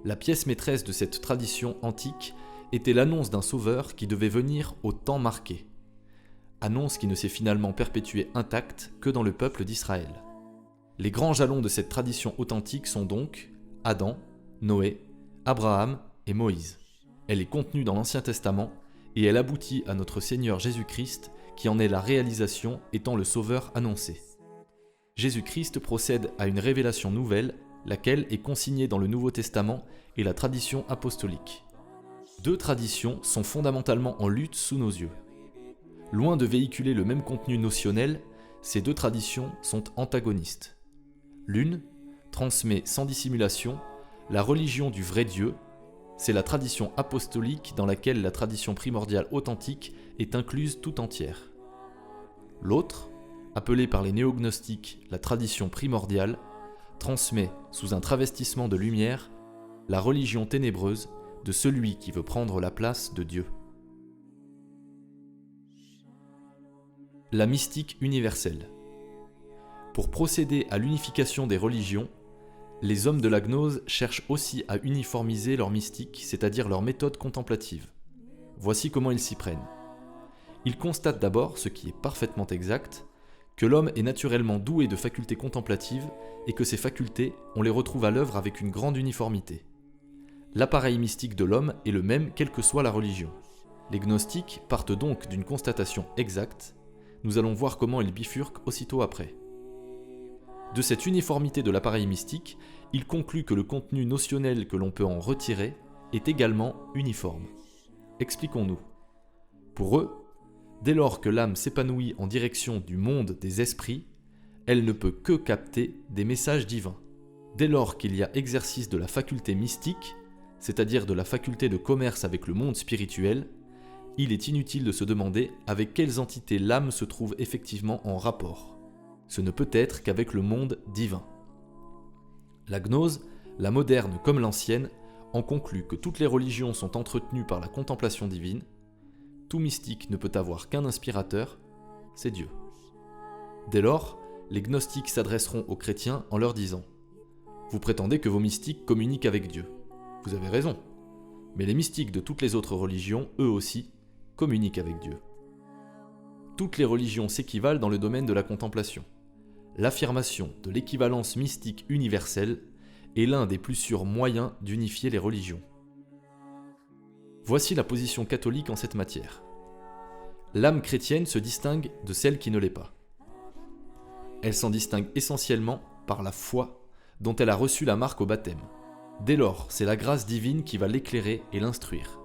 La pièce maîtresse de cette tradition antique était l'annonce d'un sauveur qui devait venir au temps marqué. Annonce qui ne s'est finalement perpétuée intacte que dans le peuple d'Israël. Les grands jalons de cette tradition authentique sont donc Adam, Noé, Abraham et Moïse. Elle est contenue dans l'Ancien Testament et elle aboutit à notre Seigneur Jésus-Christ qui en est la réalisation étant le sauveur annoncé. Jésus-Christ procède à une révélation nouvelle, laquelle est consignée dans le Nouveau Testament et la tradition apostolique. 2 traditions sont fondamentalement en lutte sous nos yeux. Loin de véhiculer le même contenu notionnel, ces 2 traditions sont antagonistes. L'une transmet sans dissimulation la religion du vrai Dieu, C'est la tradition apostolique dans laquelle la tradition primordiale authentique est incluse tout entière. L'autre, appelée par les néognostiques la tradition primordiale, transmet, sous un travestissement de lumière, la religion ténébreuse de celui qui veut prendre la place de Dieu. La mystique universelle. Pour procéder à l'unification des religions, les hommes de la gnose cherchent aussi à uniformiser leur mystique, c'est-à-dire leur méthode contemplative. Voici comment ils s'y prennent. Ils constatent d'abord, ce qui est parfaitement exact, que l'homme est naturellement doué de facultés contemplatives et que ces facultés, on les retrouve à l'œuvre avec une grande uniformité. L'appareil mystique de l'homme est le même quelle que soit la religion. Les gnostiques partent donc d'une constatation exacte. Nous allons voir comment ils bifurquent aussitôt après. De cette uniformité de l'appareil mystique, ils concluent que le contenu notionnel que l'on peut en retirer est également uniforme. Expliquons-nous. Pour eux, dès lors que l'âme s'épanouit en direction du monde des esprits, elle ne peut que capter des messages divins. Dès lors qu'il y a exercice de la faculté mystique, c'est-à-dire de la faculté de commerce avec le monde spirituel, il est inutile de se demander avec quelles entités l'âme se trouve effectivement en rapport. Ce ne peut être qu'avec le monde divin. La gnose, la moderne comme l'ancienne, en conclut que toutes les religions sont entretenues par la contemplation divine. Tout mystique ne peut avoir qu'un inspirateur, c'est Dieu. Dès lors, les gnostiques s'adresseront aux chrétiens en leur disant « Vous prétendez que vos mystiques communiquent avec Dieu. Vous avez raison, mais les mystiques de toutes les autres religions, eux aussi, communiquent avec Dieu. Toutes les religions s'équivalent dans le domaine de la contemplation. L'affirmation de l'équivalence mystique universelle est l'un des plus sûrs moyens d'unifier les religions. Voici la position catholique en cette matière. L'âme chrétienne se distingue de celle qui ne l'est pas. Elle s'en distingue essentiellement par la foi dont elle a reçu la marque au baptême. Dès lors, c'est la grâce divine qui va l'éclairer et l'instruire.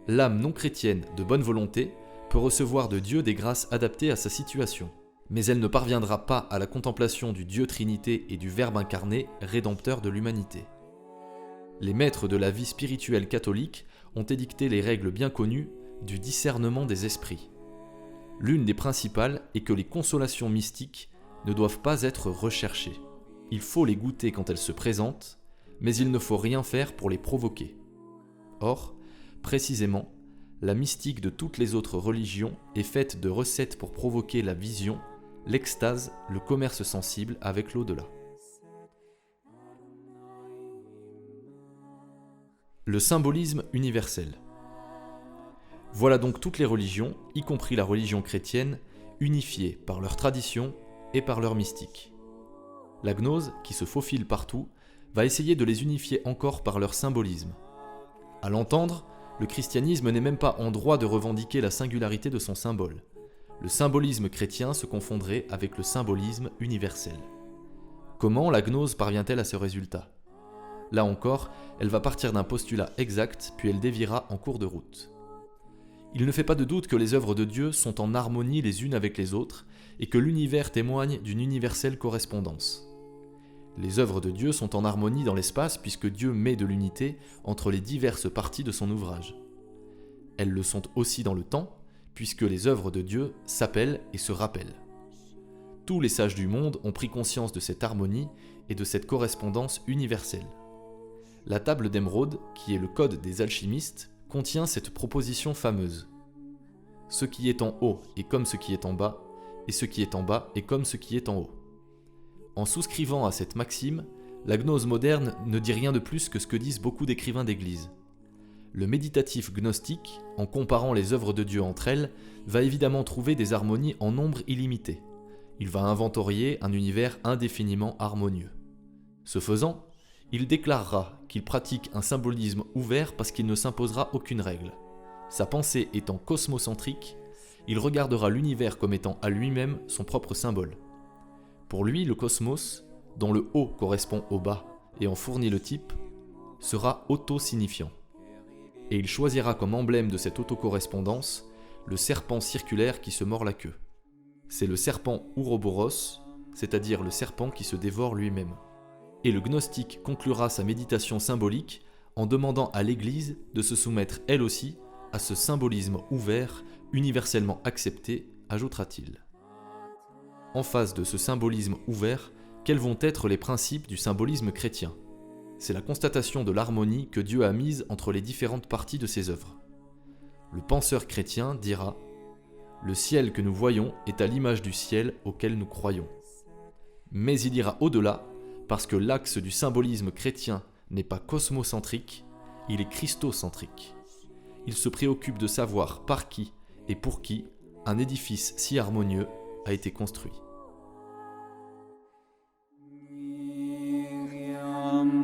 L'âme non chrétienne de bonne volonté peut recevoir de Dieu des grâces adaptées à sa situation, mais elle ne parviendra pas à la contemplation du Dieu Trinité et du Verbe incarné, rédempteur de l'humanité. Les maîtres de la vie spirituelle catholique ont édicté les règles bien connues du discernement des esprits. L'une des principales est que les consolations mystiques ne doivent pas être recherchées. Il faut les goûter quand elles se présentent, mais il ne faut rien faire pour les provoquer. Or, précisément, la mystique de toutes les autres religions est faite de recettes pour provoquer la vision, l'extase, le commerce sensible avec l'au-delà. Le symbolisme universel. Voilà donc toutes les religions, y compris la religion chrétienne, unifiées par leur tradition et par leur mystique. La gnose, qui se faufile partout, va essayer de les unifier encore par leur symbolisme. À l'entendre, le christianisme n'est même pas en droit de revendiquer la singularité de son symbole. Le symbolisme chrétien se confondrait avec le symbolisme universel. Comment la gnose parvient-elle à ce résultat ? Là encore, elle va partir d'un postulat exact, puis elle déviera en cours de route. Il ne fait pas de doute que les œuvres de Dieu sont en harmonie les unes avec les autres, et que l'univers témoigne d'une universelle correspondance. Les œuvres de Dieu sont en harmonie dans l'espace puisque Dieu met de l'unité entre les diverses parties de son ouvrage. Elles le sont aussi dans le temps, puisque les œuvres de Dieu s'appellent et se rappellent. Tous les sages du monde ont pris conscience de cette harmonie et de cette correspondance universelle. La table d'émeraude, qui est le code des alchimistes, contient cette proposition fameuse. Ce qui est en haut est comme ce qui est en bas, et ce qui est en bas est comme ce qui est en haut. En souscrivant à cette maxime, la gnose moderne ne dit rien de plus que ce que disent beaucoup d'écrivains d'église. Le méditatif gnostique, en comparant les œuvres de Dieu entre elles, va évidemment trouver des harmonies en nombre illimité. Il va inventorier un univers indéfiniment harmonieux. Ce faisant, il déclarera qu'il pratique un symbolisme ouvert parce qu'il ne s'imposera aucune règle. Sa pensée étant cosmocentrique, il regardera l'univers comme étant à lui-même son propre symbole. Pour lui, le cosmos, dont le haut correspond au bas et en fournit le type, sera auto-signifiant. Et il choisira comme emblème de cette autocorrespondance le serpent circulaire qui se mord la queue. C'est le serpent Ouroboros, c'est-à-dire le serpent qui se dévore lui-même. Et le gnostique conclura sa méditation symbolique en demandant à l'Église de se soumettre elle aussi à ce symbolisme ouvert, universellement accepté, ajoutera-t-il. En face de ce symbolisme ouvert, quels vont être les principes du symbolisme chrétien ? C'est la constatation de l'harmonie que Dieu a mise entre les différentes parties de ses œuvres. Le penseur chrétien dira « Le ciel que nous voyons est à l'image du ciel auquel nous croyons ». Mais il ira au-delà, parce que l'axe du symbolisme chrétien n'est pas cosmocentrique, il est christocentrique. Il se préoccupe de savoir par qui et pour qui un édifice si harmonieux a été construit. Miriam,